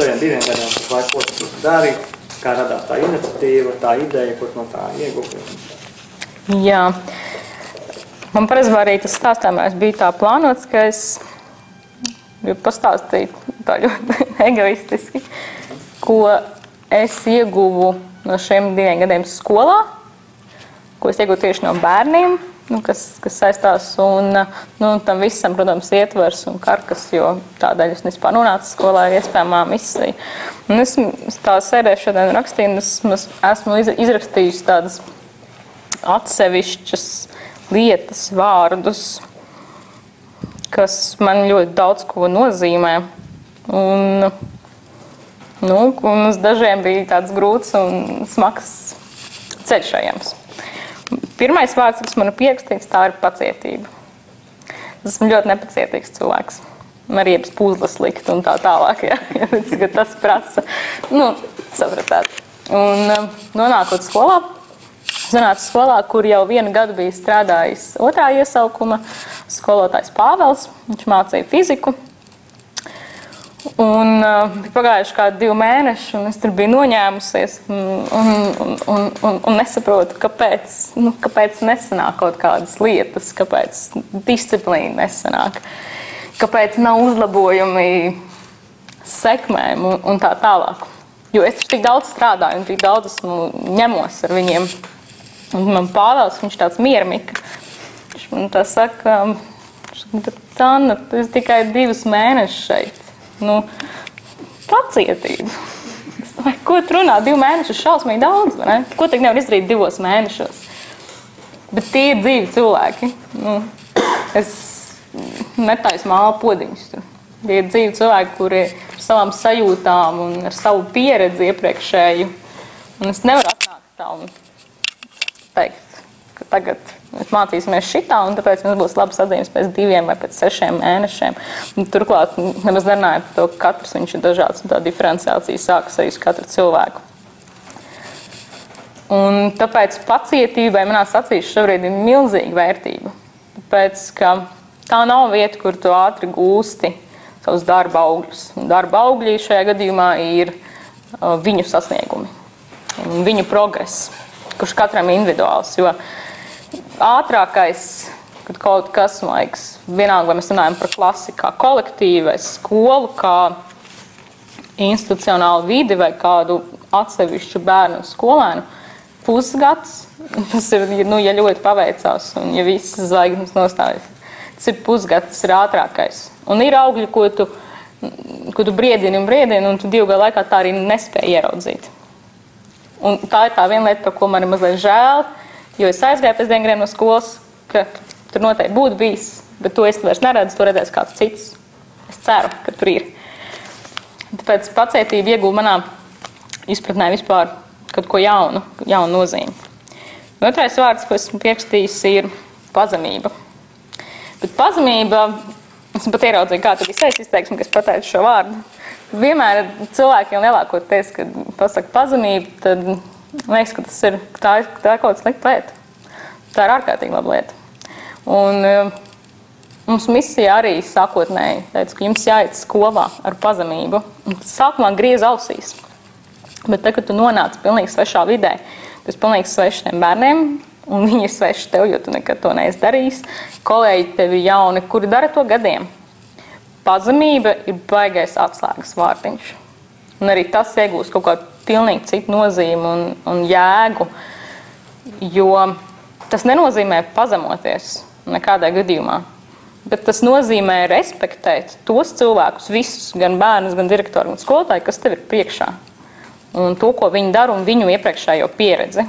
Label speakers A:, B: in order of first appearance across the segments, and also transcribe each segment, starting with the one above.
A: saviem 2 gadiem, vai ko tu dari, kā radās tā iniciatīva, tā ideja, ko no tā ieguvi?
B: Jā. Man parasti arī tas stāstājumais bija tā plānots, ka es gribu pastāstīt tā ļoti egoistiski, ko es ieguvu no šiem 2 gadiem skolā, ko es ieguvu tieši no bērniem, kas saistās, un tam visam, protams, ietvers un karkas, jo tādēļ es vispār nonācu skolā iespējamā misija. Un es tā sēdēju šodien rakstīju, un esmu izrakstījusi tādas atsevišķas lietas, vārdus, kas man ļoti daudz ko nozīmē. Un uz dažiem bija tāds grūts un smags ceļš ejams. Pirmais vārds, kas man ir pierakstīts, tā ir pacietība. Es esmu ļoti nepacietīgs cilvēks. Man arī jebs puzles likt un tā tālāk, ja tas prasa. Sapratāt. Un nonākot skolā, kur jau 1 gadu bija strādājis 2. iesaukuma skolotājs Pāvels. Viņš mācīja fiziku. Un bija pagājuši kādi 2 mēneši, un es tur biju noņēmusies un nesaprotu, kāpēc nesanāk kaut kādas lietas, kāpēc disciplīna nesanāk, kāpēc nav uzlabojumi sekmēm un tā tālāk. Jo es tik daudz strādāju un tik daudz esmu ņemos ar viņiem. Un man Pāvels, viņš tāds miermika. Viņš man tā saka, Tanna, tu esi tikai 2 mēnešus šeit. Pacietība. Es domāju, ko tu runā? 2 mēnešus šausmīgi daudz, vai ne? Ko tik nevar izdarīt 2 mēnešos? Bet tie ir dzīvi cilvēki. Es netaisu mālu podiņus tur. Tie ir dzīvi cilvēki, kuri ar savām sajūtām un ar savu pieredzi iepriekšēju. Un es nevaru atnākt tā un teikt, ka tagad mēs mācīsimies šitā, un tāpēc mums būs labas atzīmes pēc 2 vai pēc 6 mēnešiem. Un turklāt nemaz nerunāju par to, ka katrs viņš ir dažāds, un tā diferenciācija sākas arī uz katru cilvēku. Un tāpēc pacietībai manās acīs šobrīd ir milzīga vērtība. Tāpēc, ka tā nav vieta, kur tu ātri gūsti savus darba augļus. Un darba augļi šajā gadījumā ir viņu sasniegumi un viņu progress, kurš katram individuāls, jo ātrākais, kad kaut kas, man liekas, vienalga, vai mēs runājam par klasi kā kolektīvu, vai skolu, kā institucionālu vidi, vai kādu atsevišķu bērnu skolēnu, pusgads, tas ir, ja ļoti paveicās, un ja visas zvaigznes nostājas, tas ir pusgads, tas ir ātrākais. Un ir augļi, ko tu briedini, un tu 2 gadu laikā tā arī nespēji ieraudzīt. Un tā ir tā viena lieta, par ko man ir mazliet žēl, jo es aizgāju pēc 2 gadiem no skolas, ka tur noteikti būtu bijis, bet to es vairs neredzu, to redzēs kāds cits. Es ceru, ka tur ir. Tāpēc pacietība ieguva manā izpratnē vispār kaut ko jaunu nozīmi. Un otrais vārds, ko esmu pierakstījis, ir pazemība. Bet pazemība, esmu pat ieraudzīju, kā tad izteiks izteiksmi, ka es pateicu šo vārdu. Vienmēr cilvēkiem lielākoties, kad pasaka pazemība, tad liekas, ka tā ir kaut kāda slikta lieta. Tā ir ārkārtīgi laba lieta. Un mums misija arī sākotnēji teica, ka jums jāiet skolā ar pazemību. Un sākumā griez ausīs. Bet tad, kad tu nonāc pilnīgi svešā vidē, tu esi pilnīgi svešs tiem bērniem, un viņi ir sveši tev, jo tu nekad to neesi darījis. Kolēģi tevi jauni, kuri dara to gadiem. Pazemība ir baigais atslēgas vārtiņš. Un arī tas iegūst kaut kādu pilnīgi citu nozīmi un jēgu, jo tas nenozīmē pazemoties nekādā gadījumā, bet tas nozīmē respektēt tos cilvēkus, visus, gan bērnus, gan direktoru, gan skolotāju, kas tev ir priekšā. Un to, ko viņi dara un viņu iepriekšējo pieredzi.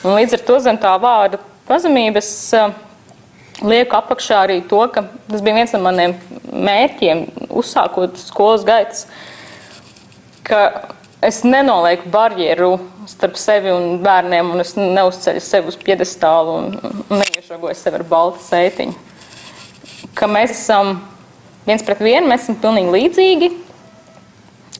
B: Un līdz ar to zem tā vārda pazemības lieku apakšā arī to, ka tas bija viens no maniem mērķiem, uzsākot skolas gaitas, ka es nenolieku barjeru starp sevi un bērniem, un es neuzceļu sevi uz piedestālu un neiešogoju sevi ar baltu sētiņu. Ka mēs esam viens pret vienu, mēs esam pilnīgi līdzīgi.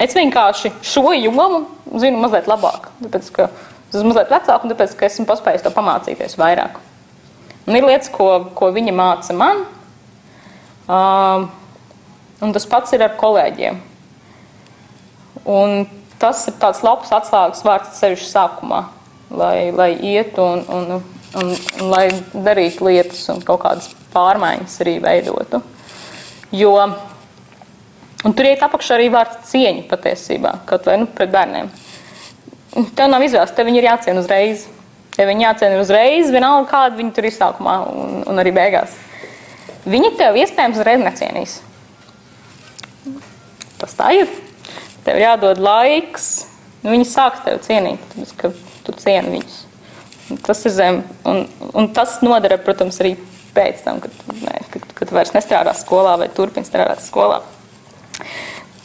B: Es vienkārši šo jomu zinu mazliet labāk, tāpēc, ka es esmu mazliet vecāk, un tāpēc, ka esmu paspējis to pamācīties vairāk. Un ir lietas, ko viņa māca man, un tas pats ir ar kolēģiem. Un tas ir tāds labs atslēgas vārds sevišķi sākumā, lai ietu un lai darītu lietas un kaut kādas pārmaiņas arī veidotu. Un tur iet apakšā arī vārds cieņa patiesībā, kaut vai pret bērniem. Tev nav izvēles, tev viņi ir jāciena uzreiz. Tev viņi jāciena uzreiz, vienalga kāda viņi tur ir sākumā un arī beigās. Viņi tev iespējams uzreiz necienīs. Tas tā ir. Tev ir jādod laiks. Viņi sāks tev cienīt, tāpēc, ka tu cieni viņus. Tas ir zem. Un tas nodara, protams, arī pēc tam, kad vairs nestrādā skolā vai turpina strādāt skolā.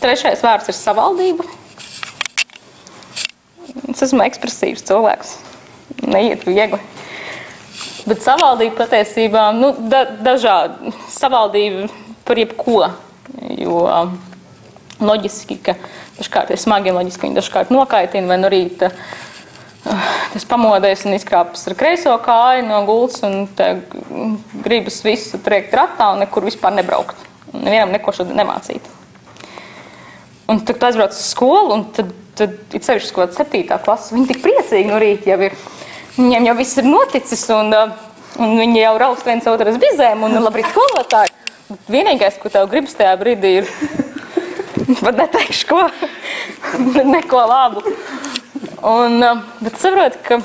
B: Trešais vārds ir savaldība. Es esmu ekspresīvs cilvēks. Neiet viegli. Bet savaldība patiesībā, dažādi. Savaldība par jebko. Jo loģiski, ka dažkārt ir smagi un loģiski, viņi dažkārt nokaitina, vai no rīta tas pamodies un izkrāpas ar kreiso kāju no gultas un gribas visu triekt ratā un nekur vispār nebraukt. Un nevienam neko šodien nemācīt. Un tad tu aizbrauc uz skolu, un tad ir sevišķi kaut kāda 7. klasa. Viņi tik priecīgi no rīta jau ir. Viņiem jau viss ir noticis, un viņi jau raust viens otru uz bizēm, un labrīt skolotāji. Vienīgais, ko tev gribas tajā brīdī ir, pat neteikšu ko, neko labu. Bet saproti, ka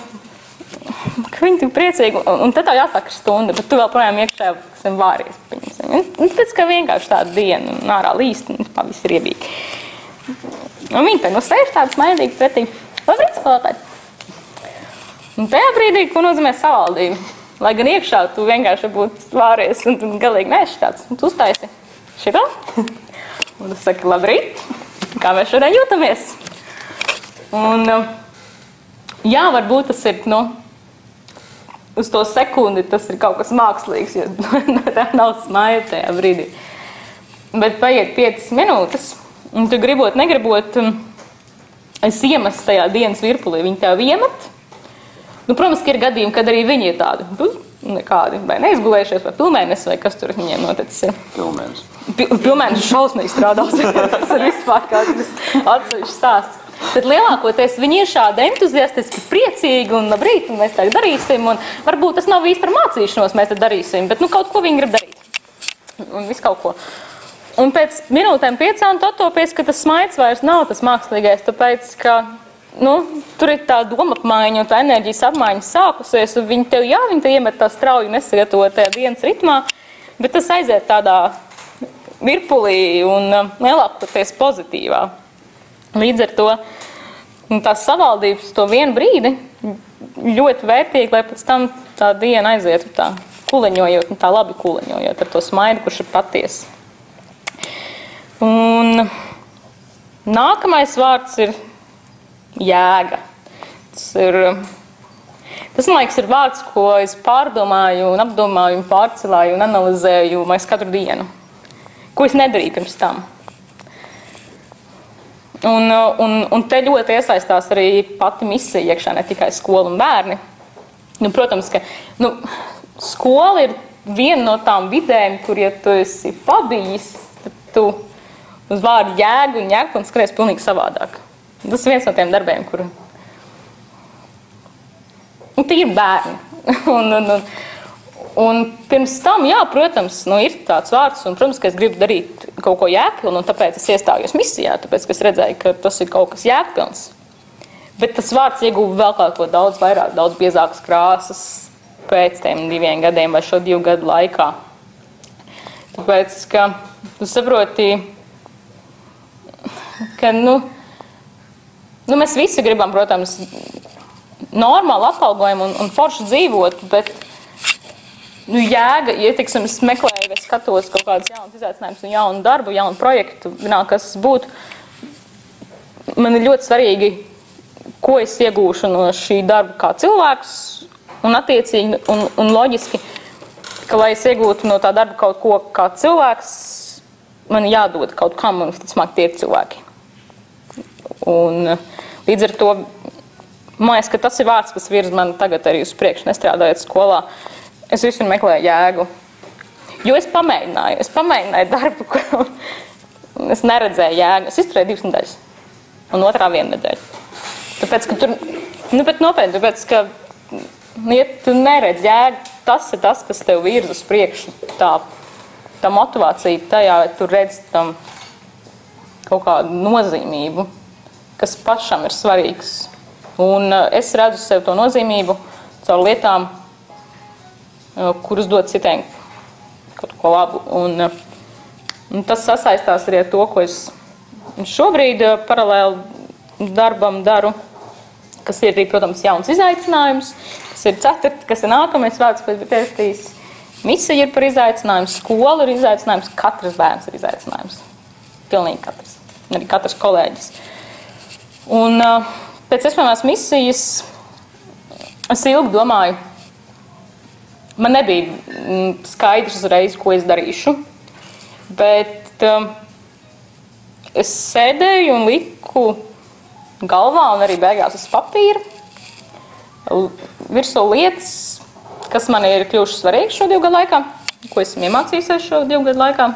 B: viņi tik priecīgi, un tad tev jāsāk ar stunda, bet tu vēl projām iekšā esam vāries. Tāpēc, ka vienkārši tāda diena, un ārā līst, un viss ir iebīgi. Un viņi te sēž tādu smaidīgi pretī. Labrīt, skolotāji! Un tajā brīdī, ko nozīmē savaldība? Lai gan iekšā tu vienkārši būtu vāries un tu galīgi neesi tāds. Un tu uztaisi šito. Un tu saki, labrīt, kā mēs šodien jūtamies? Un jā, varbūt tas ir, uz to sekundi tas ir kaut kas mākslīgs, jo tā nav smaida tajā brīdī. Bet paiet 5 minūtes, un tu gribot, negribot, es iemestu tajā dienas virpulī. Viņi tev iemet. Protams, ka ir gadījumi, kad arī viņi ir tādi, nekādi, vai neizgulējušies, vai pilnmēnesis, vai kas tur viņiem noticis ir.
C: Pilnmēnesis.
B: Pilnmēnesis šausmīgi strādās. Tas ir vispār kāds atsevišķs stāsts. Tad lielākoties viņi ir šādi entuziastiski, priecīgi un labrīt, un mēs tā darīsim. Un varbūt tas nav īsti par mācīšanos, mēs tā darīsim, bet kaut ko viņi grib darīt. Un visu kaut ko. Un pēc minūtēm 5 tu attopies, ka tas smaids vairs nav tas mākslīgais, tāpēc, ka tur ir tā domapmaiņa un tā enerģijas apmaiņa sākusies, un viņi tev iemet tā strauji nesagatavotajā dienas ritmā, bet tas aiziet tādā virpulī un lielākoties pozitīvā. Līdz ar to tās savaldības to vienu brīdi ļoti vērtīgi, lai pēc tam tā diena aizietu tā kuleņojot un tā labi kuleņojot ar to smaidu, kurš ir patiesi. Un nākamais vārds ir jēga. Tas, man liekas, ir vārds, ko es pārdomāju un apdomāju un pārcelāju un analizēju katru dienu. Ko es nedarīju pirms tam. Un te ļoti iesaistās arī pati misija iekšā, ne tikai skola un bērni. Protams, ka skola ir viena no tām vidēm, kur, ja tu esi pabijis, tad tu uz vārdu jēgu un jēgpilns skaties pilnīgi savādāk. Tas ir viens no tiem darbiem, kur tie ir bērni. Un pirms tam, jā, protams, ir tāds vārds, un, protams, ka es gribu darīt kaut ko jēgpilnu, un tāpēc es iestājos misijā, tāpēc, ka es redzēju, ka tas ir kaut kas jēgpilns. Bet tas vārds ieguva vēl kaut ko daudz vairāk, daudz biezākas krāsas pēc tiem 2 gadiem vai šo 2 gadu laikā. Tāpēc, ka tu saproti, ka, mēs visi gribam, protams, normālu atalgojumu un forši dzīvot, bet jēga, ja, teiksim, es meklēju, es skatos kaut kādas jaunas izaicinājumus un jaunu darbu, jaunu projektu, kas būtu, man ir ļoti svarīgi, ko es iegūšu no šī darba kā cilvēks, un attiecīgi un loģiski, ka, lai es iegūtu no tā darba kaut ko kā cilvēks, man jādod kaut kam, un ticamāk tie ir cilvēki. Un līdz ar to, man liekas, ka tas ir vārds, kas virz man tagad arī uz priekšu, nestrādājot skolā. Es visu meklēju jēgu. Jo es pamēģināju darbu, kuru es neredzēju jēgu. Es izturēju 2 nedēļas. un otrā 1 nedēļa. Tāpēc, ka tur, bet nopietni, tāpēc, ka, ja tu neredz jēgu, tas ir tas, kas tev virz uz priekšu, tā motivācija tajā, tu redz tam kaut kādu nozīmību, kas pašam ir svarīgs. Un es redzu sev to nozīmību caur lietām, kuras dod citiem kaut ko labu. Un tas sasaistās arī ar to, ko es šobrīd paralēli darbam daru, kas ir arī, protams, jauns izaicinājums, kas ir kas ir nākamais vārds pēc pēstīs. Misija ir par izaicinājumu, skola ir izaicinājums, katrs bērns ir izaicinājums. Pilnīgi katrs. Arī katrs kolēģis. Un pēc iespējamās misijas es ilgi domāju, man nebija skaidrs uzreiz, ko es darīšu, bet es sēdēju un liku galvā un arī beigās uz papīra virsū lietas, kas man ir kļuvušas svarīgas šo 2 gadu laikā, ko esmu iemācījusies šo 2 gadu laikā.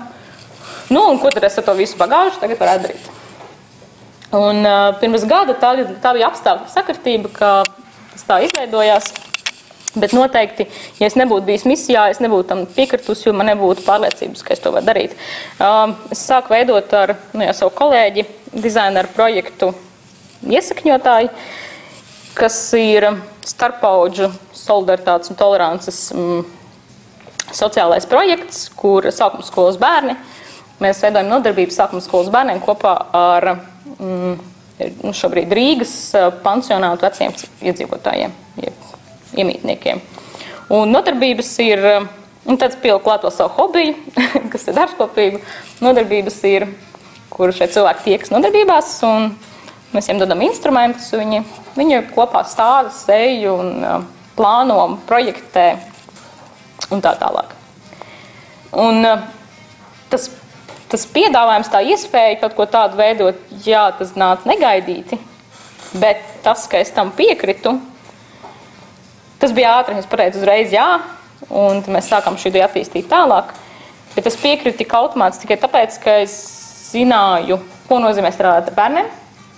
B: Nu, un ko tad es ar to visu bagāžu tagad varētu darīt. Un pirms gada tā bija apstākļa sakritība, ka tas tā izveidojās, bet noteikti, ja es nebūtu bijis misijā, es nebūtu tam piekritus, jo man nebūtu pārliecības, ka es to varu darīt. Es sāku veidot ar savu kolēģi, dizaineru projektu Iesakņotāji, kas ir starppaudžu solidaritātes un tolerances sociālais projekts, kur sākuma skolas bērni. Mēs veidojam nodarbības sākuma skolas bērniem kopā ar šobrīd Rīgas pansionātu veciem iedzīvotājiem, iemītniekiem. Un nodarbības ir tāds pielik klāt vēl savu hobiju, kas ir darbskopība. Nodarbības ir, kur šeit cilvēki tiekas nodarbībās, un mēs viņiem dodam instrumentus, viņi kopā stāda, seju un plāno, projektē un tā tālāk. Un tas piedāvājums, tā iespēja kaut ko tādu veidot, jā, tas nāca negaidīti, bet tas, ka es tam piekritu, tas bija ātri, es pateicu uzreiz jā, un mēs sākam šo ideju attīstīt tālāk, bet es piekritu tik automātiski tikai tāpēc, ka es zināju, ko nozīmē strādāt ar bērniem,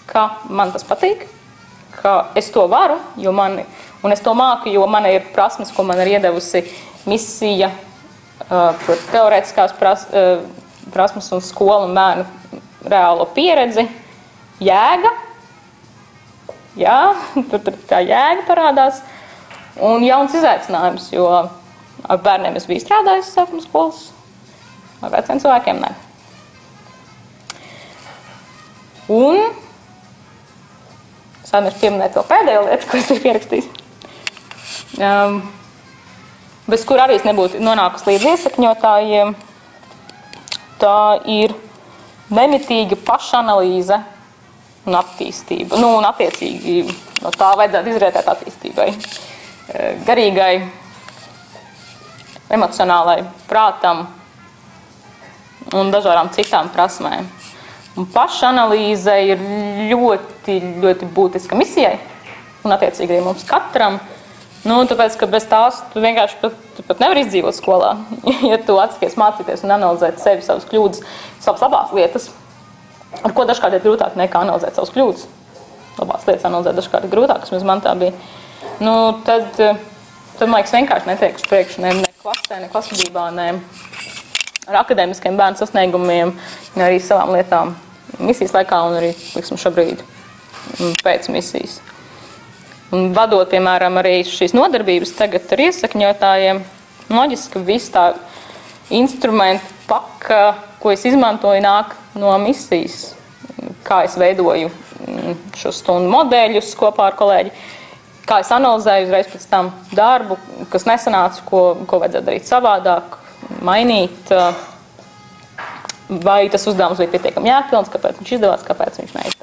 B: ka man tas patīk, ka es to varu, un es to māku, jo man ir prasmes, ko man ir iedevusi misija, teorētiskās prasmes un skolu un bērnu reālo pieredzi, jēga, jā, tur tā jēga parādās, un jauns izaicinājums, jo ar bērniem es biju strādājusi sākuma skolas, ar veciem cilvēkiem ne. Un es aizmirsu pieminēt vēl pēdējo lietu, ko es biju pierakstījis. Bez kur arī es nebūtu nonākusi līdz iesakņotājiem. Tā ir nemitīga pašanalīze un attīstība. Nu, un attiecīgi no tā vajadzētu izrietēt attīstībai. Garīgai, emocionālai, prātam un dažādām citām prasmēm. Un pašanalīze ir ļoti, ļoti būtiska misijai, un attiecīgi arī mums katram. Nu, tāpēc, ka bez tās tu vienkārši pat nevar izdzīvot skolā. Ja tu atsakies mācīties un analizēt sevi, savas kļūdas, savas labās lietas, ar ko dažkārt ir grūtāk nekā analizēt savas kļūdas. Labās lietas analizēt dažkārt ir grūtāk, kas man tā bija. Nu, tad man liekas, vienkārši netiek uz priekšu ne klasē, ne klasvedībā, ne ar akadēmiskiem bērnu sasniegumiem, ne arī savām lietām misijas laikā un arī, liksim, šobrīd pēc misijas. Un vadot, piemēram, arī šīs nodarbības tagad ar iesakņotājiem, loģiski, ka viss tā instrumentu paka, ko es izmantoju, nāk no misijas, kā es veidoju šo stundu modeļus kopā ar kolēģi, kā es analizēju uzreiz pēc tam darbu, kas nesanāca, ko vajadzētu darīt savādāk, mainīt, vai tas uzdevums bija pietiekami jēgpilns, kāpēc viņš izdevās, kāpēc viņš neizdevās.